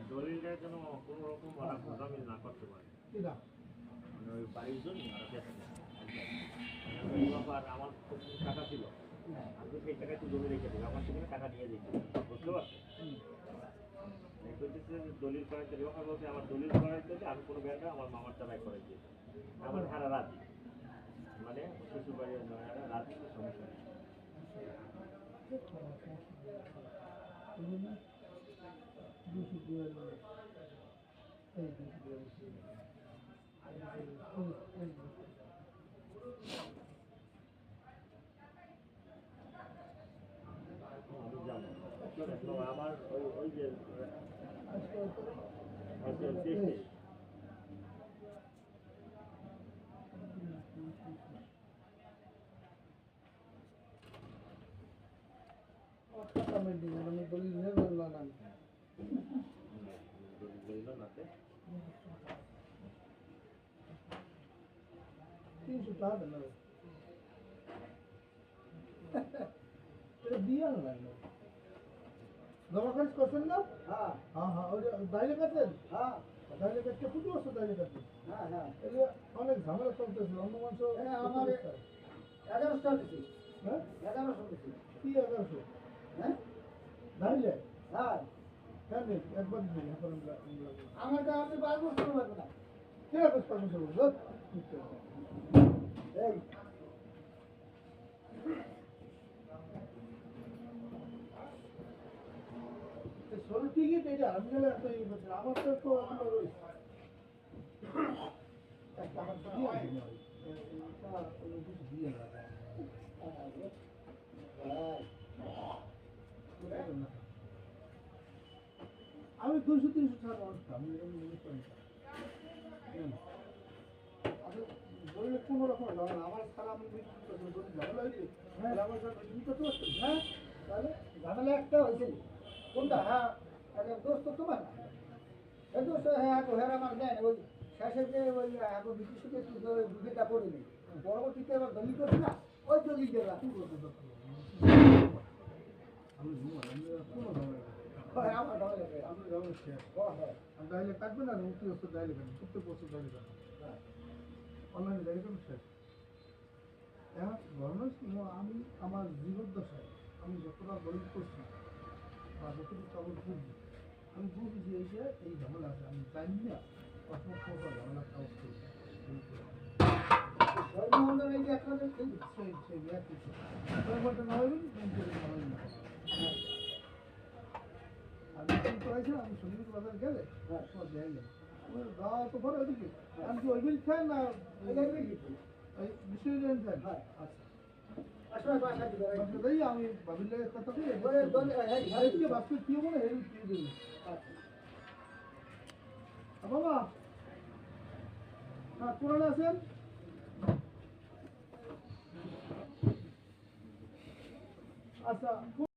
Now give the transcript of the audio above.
দলিলটা যেন কোনো রকম আমি না করতে পারি মানে ওই বাড়ির জন্য আর আমার টাকা ছিল আমি সেই টাকা একটু জমি রেখে দিই আমার সেখানে টাকা নিয়ে দিচ্ছি বুঝতে পারছেন দলিল করাইতে রেখা বলছে আমার দলিল করাইতে আমি কোনো ব্যাংকে আমার মামার টাকায় করাই দিয়েছি আমার হারা রাজি মানে শ্বশুর বাড়ির রাজি সমস্যা আমার ওই যে জমা খারিজ করছেন না? হ্যাঁ হ্যাঁ হ্যাঁ ওই দাইলে কাছেন? হ্যাঁ দাইলে কাছে কত বছর দাইলে কাছে? হ্যাঁ হ্যাঁ এগুলো অনেক ঝামেলা চলতেছে অন্য মানুষ আমার 1100 দিছি হ্যাঁ 1100 দিছি কি 1100 হ্যাঁ দাইলে হ্যাঁ কেন একবার দিন এখন আমার তো আপনি 5 বছর লাগবে না কে 5 বছর লাগবে এই সরু টিকিট এটা আমি গেলে এত ইয়ে করছি আমার তো আপনার ওই একটা আমার দিয়ে দিয়ে আমি 200-300 টাকা আমি বললে কোনো রকম হবে না আমার ছাড়া আমি ঝামেলা হয়েছে হ্যাঁ আমার করতে পারছেন হ্যাঁ তাহলে ঝামেলা একটা হয়েছে কোনটা হ্যাঁ দোস্ত তোমার না এই দোস্ত হ্যাঁ হ্যাঁ আমার দেন ওই শেষে যে ওই এখন ব্রিটিশকে একটু দুধেটা করে দিই পরবর্তীতে আবার দলিল করছি না ওই দলিল দেবা কি করবো আমার দাইলে কাটবে না মুক্তি বছর দাইলে কেন 70 বছর দাইলে কেন অনলাইনে দাইলে কেন শেষ এখন ঘটনা আমি আমার জীবদ্দশায় আমি যতটা দলিল করছি বা যতটুকু খবর বুঝছি আমি বুঝি যে এই ঝামেলা আছে আমি জানি না কখনো ঝামেলা কাজ করি আমি শনিবার বাজার গেলে দেয় না গাওয়া তো পরে ওদিকে আমি কি ওই বিল খাই না বিশ্ববিদ্যালয় খাই আচ্ছা আমি ভাবিলে কথা বাস্তব কি মনে হয় বাবা হ্যাঁ কোরআন আছেন আচ্ছা